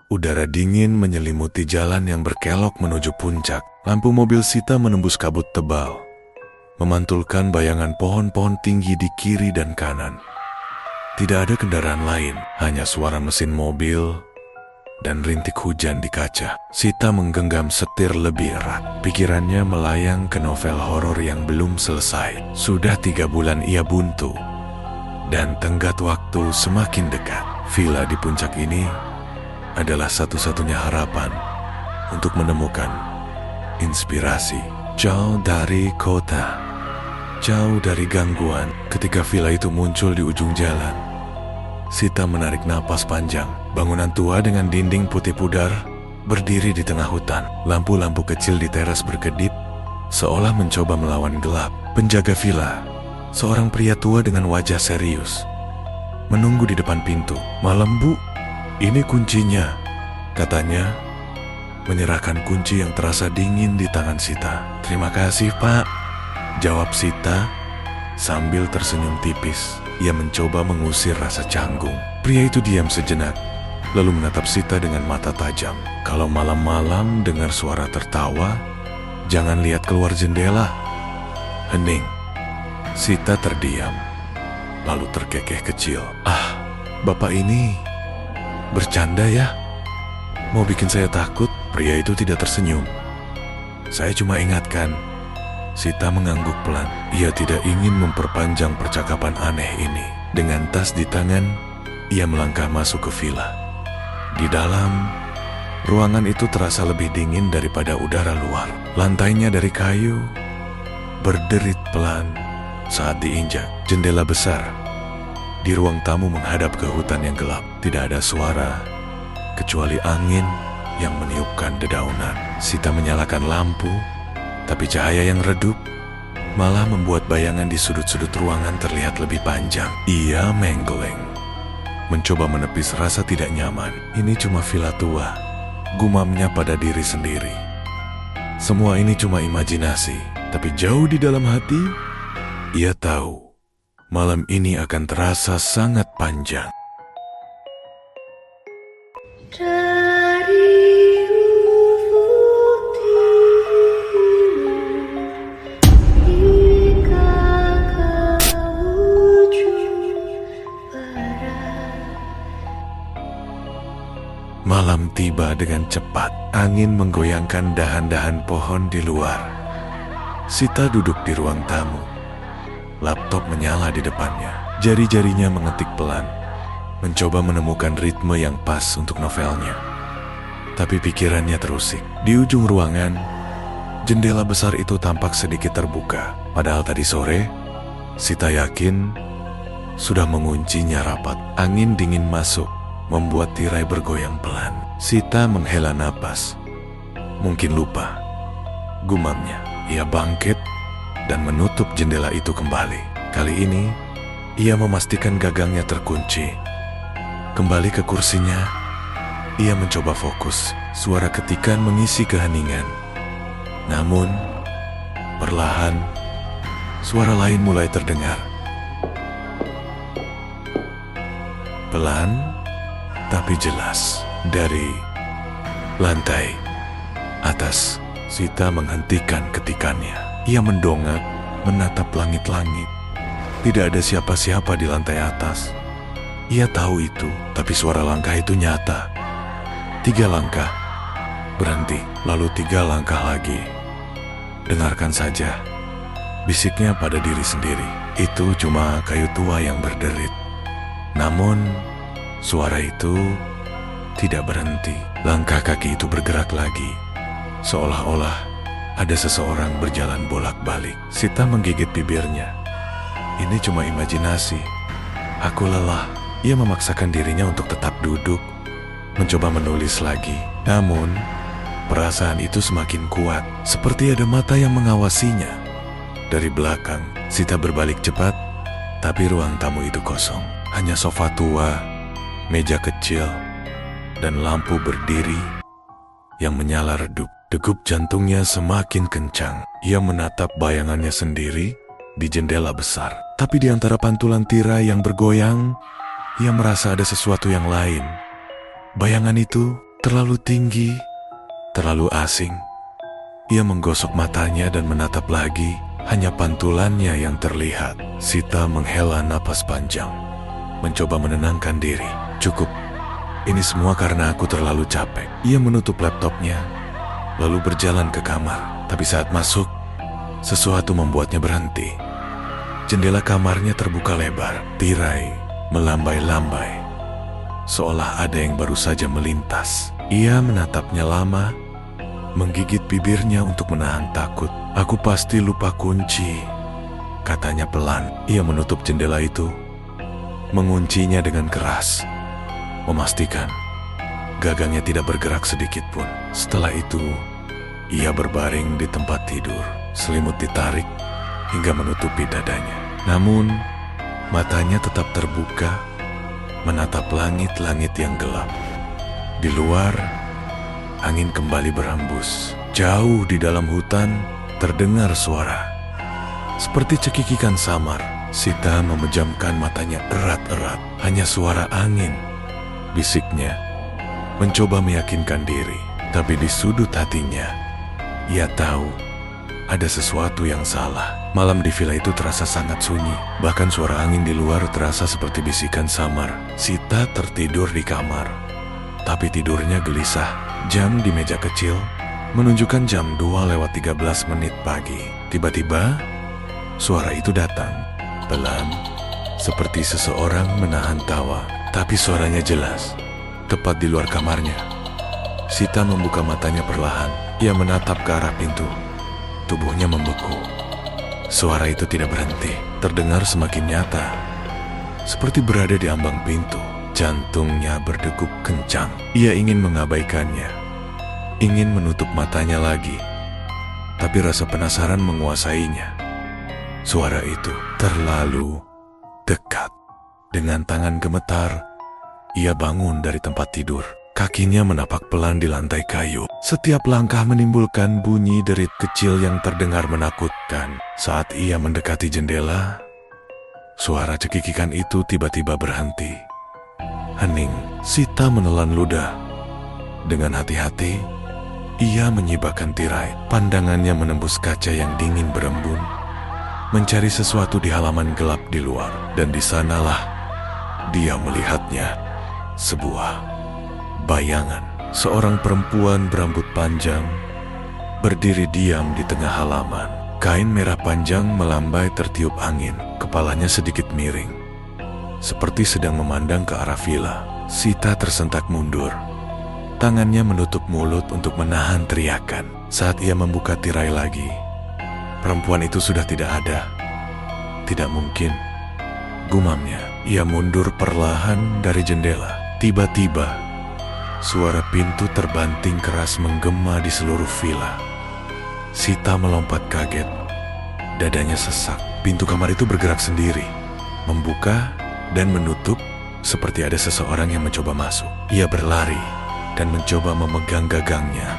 Udara dingin menyelimuti jalan yang berkelok menuju puncak. Lampu mobil Sita menembus kabut tebal, memantulkan bayangan pohon-pohon tinggi di kiri dan kanan. Tidak ada kendaraan lain, hanya suara mesin mobil dan rintik hujan di kaca. Sita menggenggam setir lebih erat. Pikirannya melayang ke novel horor yang belum selesai. Sudah 3 bulan ia buntu, dan tenggat waktu semakin dekat. Villa di puncak ini adalah satu-satunya harapan untuk menemukan inspirasi. Jauh dari kota, jauh dari gangguan. Ketika villa itu muncul di ujung jalan, Sita menarik napas panjang. Bangunan tua dengan dinding putih pudar berdiri di tengah hutan. Lampu-lampu kecil di teras berkedip, seolah mencoba melawan gelap. Penjaga villa, seorang pria tua dengan wajah serius, menunggu di depan pintu. "Malam, Bu, ini kuncinya," katanya, menyerahkan kunci yang terasa dingin di tangan Sita. "Terima kasih, Pak," jawab Sita sambil tersenyum tipis. Ia mencoba mengusir rasa canggung. Pria itu diam sejenak, lalu menatap Sita dengan mata tajam. "Kalau malam-malam dengar suara tertawa, jangan lihat keluar jendela." Hening. Sita terdiam, lalu terkekeh kecil. "Ah, Bapak ini bercanda ya? Mau bikin saya takut?" Pria itu tidak tersenyum. "Saya cuma ingatkan." Sita mengangguk pelan. Ia tidak ingin memperpanjang percakapan aneh ini. Dengan tas di tangan, ia melangkah masuk ke villa. Di dalam, ruangan itu terasa lebih dingin daripada udara luar. Lantainya dari kayu, berderit pelan saat diinjak. Jendela besar di ruang tamu menghadap ke hutan yang gelap. Tidak ada suara kecuali angin yang meniupkan dedaunan. Sita menyalakan lampu, tapi cahaya yang redup malah membuat bayangan di sudut-sudut ruangan terlihat lebih panjang. Ia menggeleng, mencoba menepis rasa tidak nyaman. Ini cuma villa tua, gumamnya pada diri sendiri. Semua ini cuma imajinasi, tapi jauh di dalam hati, ia tahu malam ini akan terasa sangat panjang. Malam tiba dengan cepat. Angin menggoyangkan dahan-dahan pohon di luar. Sita duduk di ruang tamu. Laptop menyala di depannya. Jari-jarinya mengetik pelan, mencoba menemukan ritme yang pas untuk novelnya. Tapi pikirannya terusik. Di ujung ruangan, jendela besar itu tampak sedikit terbuka. Padahal tadi sore, Sita yakin sudah menguncinya rapat. Angin dingin masuk, membuat tirai bergoyang pelan. Sita menghela napas. Mungkin lupa, gumamnya. Ia bangkit dan menutup jendela itu kembali. Kali ini, ia memastikan gagangnya terkunci. Kembali ke kursinya, ia mencoba fokus. Suara ketikan mengisi keheningan. Namun, perlahan, suara lain mulai terdengar. Pelan, tapi jelas. Dari lantai atas, Sita menghentikan ketikannya. Ia mendongak, menatap langit-langit. Tidak ada siapa-siapa di lantai atas. Ia tahu itu, tapi suara langkah itu nyata. 3 langkah, berhenti, lalu 3 langkah lagi. Dengarkan saja, bisiknya pada diri sendiri. Itu cuma kayu tua yang berderit. Namun, suara itu tidak berhenti. Langkah kaki itu bergerak lagi, seolah-olah ada seseorang berjalan bolak-balik. Sita menggigit bibirnya. Ini cuma imajinasi. Aku lelah. Ia memaksakan dirinya untuk tetap duduk, mencoba menulis lagi. Namun, perasaan itu semakin kuat, seperti ada mata yang mengawasinya. Dari belakang, Sita berbalik cepat, tapi ruang tamu itu kosong. Hanya sofa tua, meja kecil, dan lampu berdiri yang menyala redup. Degup jantungnya semakin kencang. Ia menatap bayangannya sendiri di jendela besar. Tapi di antara pantulan tirai yang bergoyang, ia merasa ada sesuatu yang lain. Bayangan itu Terlalu tinggi, terlalu asing. Ia menggosok matanya dan menatap lagi, hanya pantulannya yang terlihat. Sita menghela napas panjang, mencoba menenangkan diri. Cukup, ini semua karena aku terlalu capek. Ia menutup laptopnya, lalu berjalan ke kamar. Tapi saat masuk, sesuatu membuatnya berhenti. Jendela kamarnya terbuka lebar, tirai melambai-lambai, seolah ada yang baru saja melintas. Ia menatapnya lama, menggigit bibirnya untuk menahan takut. Aku pasti lupa kunci, katanya pelan. Ia menutup jendela itu, menguncinya dengan keras, memastikan gagangnya tidak bergerak sedikit pun. Setelah itu, ia berbaring di tempat tidur, selimut ditarik hingga menutupi dadanya. Namun, matanya tetap terbuka, menatap langit-langit yang gelap. Di luar, angin kembali berhembus. Jauh di dalam hutan, terdengar suara. Seperti cekikikan samar, Sita memejamkan matanya erat-erat. Hanya suara angin, bisiknya, mencoba meyakinkan diri. Tapi di sudut hatinya, ia tahu ada sesuatu yang salah. Malam di villa itu terasa sangat sunyi. Bahkan suara angin di luar terasa seperti bisikan samar. Sita tertidur di kamar, tapi tidurnya gelisah. Jam di meja kecil menunjukkan jam 2:13 pagi. Tiba-tiba, suara itu datang. Pelan, seperti seseorang menahan tawa. Tapi suaranya jelas, tepat di luar kamarnya. Sita membuka matanya perlahan. Ia menatap ke arah pintu. Tubuhnya membeku. Suara itu tidak berhenti, terdengar semakin nyata. Seperti berada di ambang pintu. Jantungnya berdegup kencang. Ia ingin mengabaikannya, ingin menutup matanya lagi. Tapi rasa penasaran menguasainya. Suara itu terlalu dekat. Dengan tangan gemetar, ia bangun dari tempat tidur. Kakinya menapak pelan di lantai kayu. Setiap langkah menimbulkan bunyi derit kecil yang terdengar menakutkan. Saat ia mendekati jendela, suara cekikikan itu tiba-tiba berhenti. Hening, Sita menelan ludah. Dengan hati-hati, ia menyibakkan tirai. Pandangannya menembus kaca yang dingin berembun, mencari sesuatu di halaman gelap di luar. Dan di sanalah dia melihatnya. Sebuah bayangan. Seorang perempuan berambut panjang berdiri diam di tengah halaman. Kain merah panjang melambai tertiup angin. Kepalanya sedikit miring, seperti sedang memandang ke arah villa. Sita tersentak mundur. Tangannya menutup mulut untuk menahan teriakan. Saat ia membuka tirai lagi, perempuan itu sudah tidak ada. Tidak mungkin, gumamnya. Ia mundur perlahan dari jendela. Tiba-tiba, suara pintu terbanting keras menggema di seluruh villa. Sita melompat kaget. Dadanya sesak. Pintu kamar itu bergerak sendiri, membuka dan menutup seperti ada seseorang yang mencoba masuk. Ia berlari dan mencoba memegang gagangnya.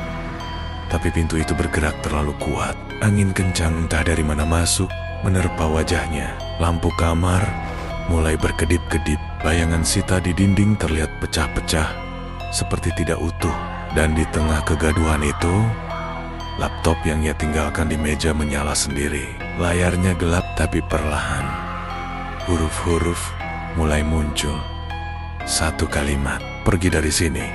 Tapi pintu itu bergerak terlalu kuat. Angin kencang entah dari mana masuk, menerpa wajahnya. Lampu kamar mulai berkedip-kedip. Bayangan Sita di dinding terlihat pecah-pecah, seperti tidak utuh. Dan di tengah kegaduhan itu, laptop yang ia tinggalkan di meja menyala sendiri. Layarnya gelap tapi perlahan. Huruf-huruf mulai muncul. Satu kalimat, "Pergi dari sini."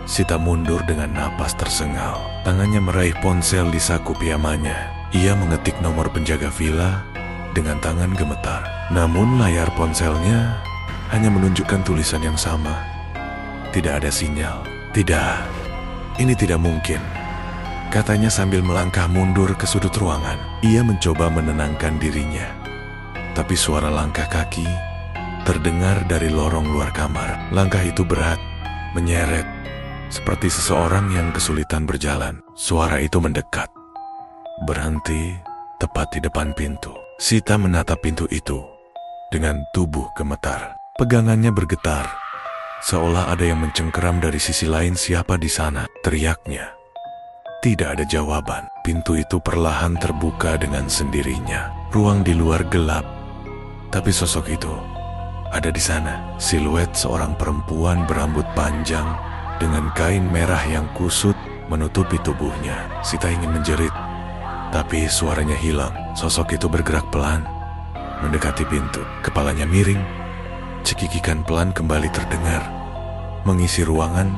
Sita mundur dengan napas tersengal. Tangannya meraih ponsel di saku piyamanya. Ia mengetik nomor penjaga villa dengan tangan gemetar. Namun layar ponselnya hanya menunjukkan tulisan yang sama. Tidak ada sinyal. Tidak, ini tidak mungkin, katanya sambil melangkah mundur ke sudut ruangan. Ia mencoba menenangkan dirinya. Tapi suara langkah kaki terdengar dari lorong luar kamar. Langkah itu berat, menyeret, seperti seseorang yang kesulitan berjalan. Suara itu mendekat, berhenti tepat di depan pintu. Sita menatap pintu itu dengan tubuh gemetar. Pegangannya bergetar, seolah ada yang mencengkeram dari sisi lain. Siapa di sana? Teriaknya. Tidak ada jawaban. Pintu itu perlahan terbuka dengan sendirinya. Ruang di luar gelap, tapi sosok itu ada di sana. Siluet seorang perempuan berambut panjang dengan kain merah yang kusut menutupi tubuhnya. Sita ingin menjerit, tapi suaranya hilang. Sosok itu bergerak pelan, mendekati pintu. Kepalanya miring, cekikikan pelan kembali terdengar, mengisi ruangan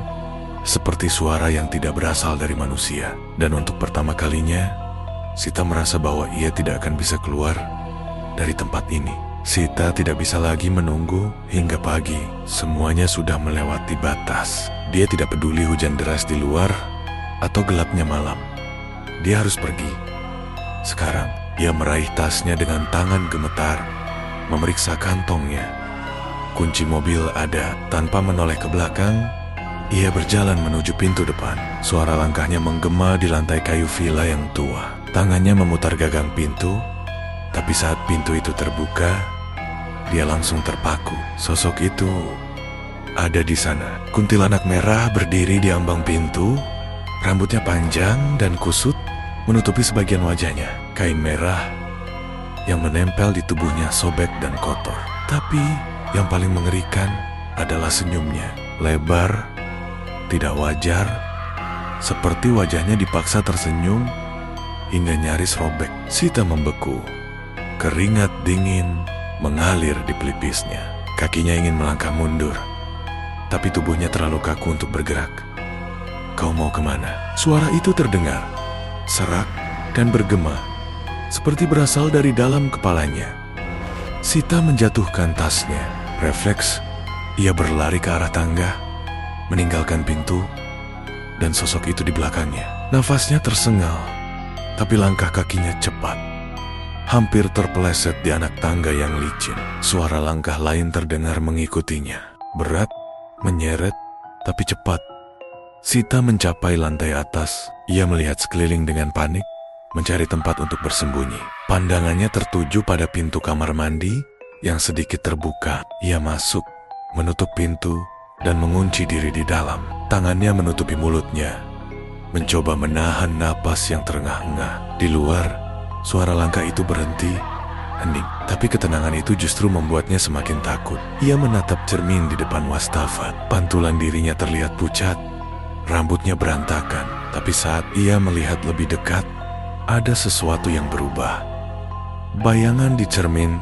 seperti suara yang tidak berasal dari manusia. Dan untuk pertama kalinya, Sita merasa bahwa ia tidak akan bisa keluar dari tempat ini. Sita tidak bisa lagi menunggu hingga pagi. Semuanya sudah melewati batas. Dia tidak peduli hujan deras di luar atau gelapnya malam. Dia harus pergi. Sekarang, ia meraih tasnya dengan tangan gemetar, memeriksa kantongnya. Kunci mobil ada. Tanpa menoleh ke belakang, ia berjalan menuju pintu depan. Suara langkahnya menggema di lantai kayu villa yang tua. Tangannya memutar gagang pintu, tapi saat pintu itu terbuka, dia langsung terpaku. Sosok itu ada di sana. Kuntilanak merah berdiri di ambang pintu. Rambutnya panjang dan kusut menutupi sebagian wajahnya. Kain merah yang menempel di tubuhnya sobek dan kotor. Tapi yang paling mengerikan adalah senyumnya. Lebar, tidak wajar, seperti wajahnya dipaksa tersenyum hingga nyaris robek. Sita membeku. Keringat dingin mengalir di pelipisnya. Kakinya ingin melangkah mundur, tapi tubuhnya terlalu kaku untuk bergerak. "Kau mau kemana?" Suara itu terdengar, serak dan bergema, seperti berasal dari dalam kepalanya. Sita menjatuhkan tasnya. Refleks, ia berlari ke arah tangga, meninggalkan pintu, dan sosok itu di belakangnya. Nafasnya tersengal, tapi langkah kakinya cepat. Hampir terpeleset di anak tangga yang licin. Suara langkah lain terdengar mengikutinya. Berat, menyeret, tapi cepat. Sita mencapai lantai atas. Ia melihat sekeliling dengan panik, mencari tempat untuk bersembunyi. Pandangannya tertuju pada pintu kamar mandi yang sedikit terbuka. Ia masuk, menutup pintu, dan mengunci diri di dalam. Tangannya menutupi mulutnya, mencoba menahan napas yang terengah-engah. Di luar, suara langkah itu berhenti, hening. Tapi ketenangan itu justru membuatnya semakin takut. Ia menatap cermin di depan wastafel. Pantulan dirinya terlihat pucat, rambutnya berantakan. Tapi saat ia melihat lebih dekat, ada sesuatu yang berubah. Bayangan di cermin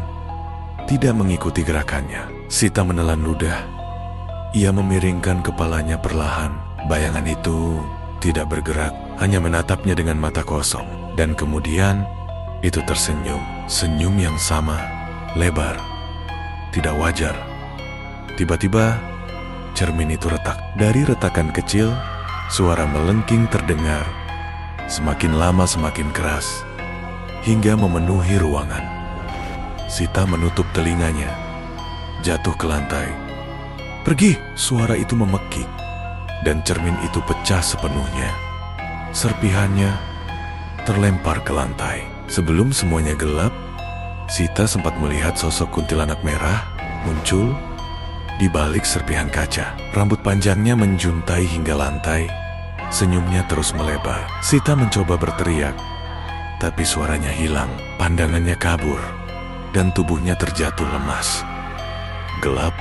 tidak mengikuti gerakannya. Sita menelan ludah. Ia memiringkan kepalanya perlahan. Bayangan itu tidak bergerak, hanya menatapnya dengan mata kosong. Dan kemudian itu tersenyum. Senyum yang sama, lebar, tidak wajar. Tiba-tiba, cermin itu retak. Dari retakan kecil, suara melengking terdengar. Semakin lama semakin keras, hingga memenuhi ruangan. Sita menutup telinganya, jatuh ke lantai. "Pergi!" Suara itu memekik, dan cermin itu pecah sepenuhnya. Serpihannya terlempar ke lantai. Sebelum semuanya gelap, Sita sempat melihat sosok kuntilanak merah muncul di balik serpihan kaca. Rambut panjangnya menjuntai hingga lantai. Senyumnya terus melebar. Sita mencoba berteriak, tapi suaranya hilang. Pandangannya kabur, dan tubuhnya terjatuh lemas. Gelap,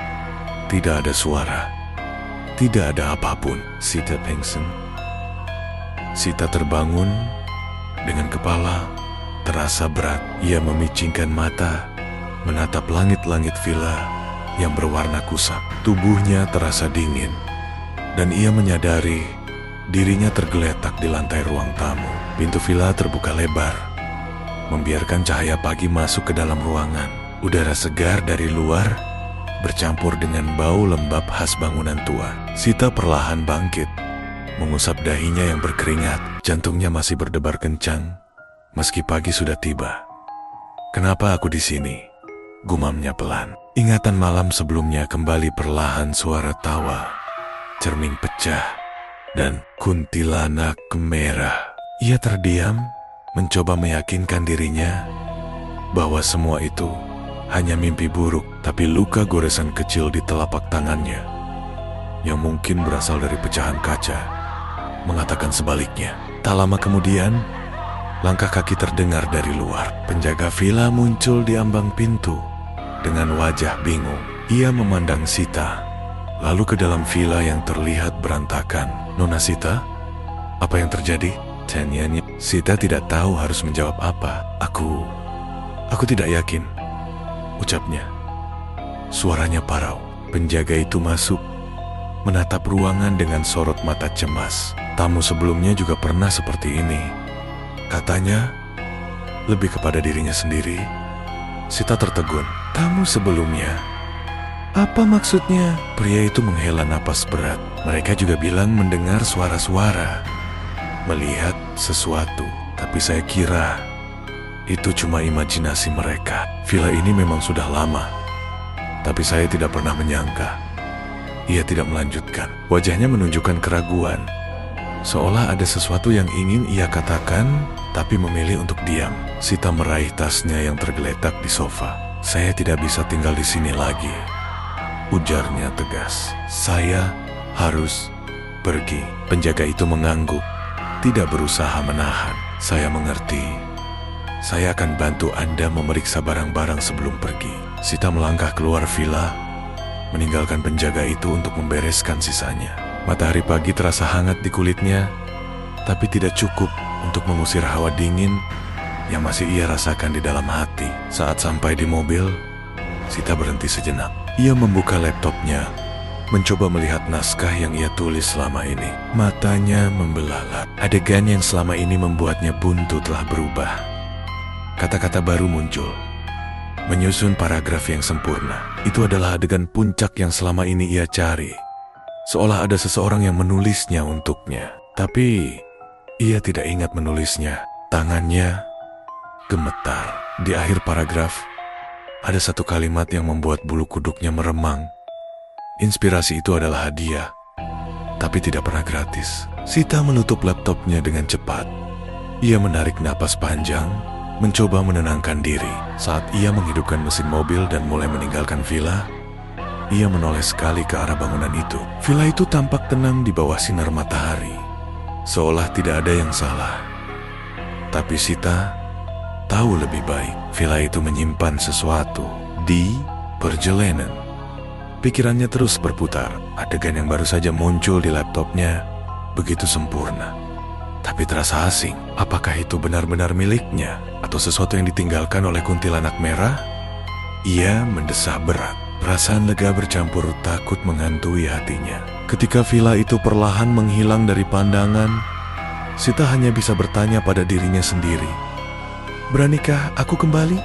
tidak ada suara, tidak ada apapun. Sita pingsan. Sita terbangun dengan kepala terasa berat. Ia memicingkan mata, menatap langit-langit villa yang berwarna kusam. Tubuhnya terasa dingin, dan ia menyadari dirinya tergeletak di lantai ruang tamu. Pintu villa terbuka lebar, membiarkan cahaya pagi masuk ke dalam ruangan. Udara segar dari luar bercampur dengan bau lembab khas bangunan tua. Sita perlahan bangkit, mengusap dahinya yang berkeringat. Jantungnya masih berdebar kencang meski pagi sudah tiba. "Kenapa aku di sini?" gumamnya pelan. Ingatan malam sebelumnya kembali perlahan. Suara tawa, cermin pecah, dan kuntilanak merah. Ia terdiam, mencoba meyakinkan dirinya bahwa semua itu hanya mimpi buruk. Tapi luka goresan kecil di telapak tangannya, yang mungkin berasal dari pecahan kaca, mengatakan sebaliknya. Tak lama kemudian, langkah kaki terdengar dari luar. Penjaga villa muncul di ambang pintu dengan wajah bingung. Ia memandang Sita, lalu ke dalam villa yang terlihat berantakan. Nona Sita, apa yang terjadi? Tanyanya. Sita tidak tahu harus menjawab apa. Aku tidak yakin, ucapnya. Suaranya parau. Penjaga itu masuk, menatap ruangan dengan sorot mata cemas. Tamu sebelumnya juga pernah seperti ini. Katanya, lebih kepada dirinya sendiri. Sita tertegun. Tamu sebelumnya? Apa maksudnya? Pria itu menghela napas berat. Mereka juga bilang mendengar suara-suara, melihat sesuatu. Tapi saya kira itu cuma imajinasi mereka. Villa ini memang sudah lama, tapi saya tidak pernah menyangka. Ia tidak melanjutkan. Wajahnya menunjukkan keraguan, seolah ada sesuatu yang ingin ia katakan, tapi memilih untuk diam. Sita meraih tasnya yang tergeletak di sofa. Saya tidak bisa tinggal di sini lagi, ujarnya tegas. Saya harus pergi. Penjaga itu mengangguk, tidak berusaha menahan. Saya mengerti. Saya akan bantu Anda memeriksa barang-barang sebelum pergi. Sita melangkah keluar villa, meninggalkan penjaga itu untuk membereskan sisanya. Matahari pagi terasa hangat di kulitnya, tapi tidak cukup untuk mengusir hawa dingin yang masih ia rasakan di dalam hati. Saat sampai di mobil, Sita berhenti sejenak. Ia membuka laptopnya, mencoba melihat naskah yang ia tulis selama ini. Matanya membelalak. Adegan yang selama ini membuatnya buntu telah berubah. Kata-kata baru muncul, menyusun paragraf yang sempurna. Itu adalah adegan puncak yang selama ini ia cari. Seolah ada seseorang yang menulisnya untuknya. Tapi ia tidak ingat menulisnya. Tangannya gemetar. Di akhir paragraf, ada satu kalimat yang membuat bulu kuduknya meremang. Inspirasi itu adalah hadiah, tapi tidak pernah gratis. Sita menutup laptopnya dengan cepat. Ia menarik napas panjang, mencoba menenangkan diri. Saat ia menghidupkan mesin mobil dan mulai meninggalkan villa, ia menoleh sekali ke arah bangunan itu. Villa itu tampak tenang di bawah sinar matahari, seolah tidak ada yang salah. Tapi Sita tahu lebih baik. Villa itu menyimpan sesuatu di perjalanan. Pikirannya terus berputar. Adegan yang baru saja muncul di laptopnya begitu sempurna, tapi terasa asing. Apakah itu benar-benar miliknya atau sesuatu yang ditinggalkan oleh kuntilanak merah? Ia mendesah berat. Perasaan lega bercampur takut menghantui hatinya. Ketika villa itu perlahan menghilang dari pandangan, Sita hanya bisa bertanya pada dirinya sendiri, beranikah aku kembali?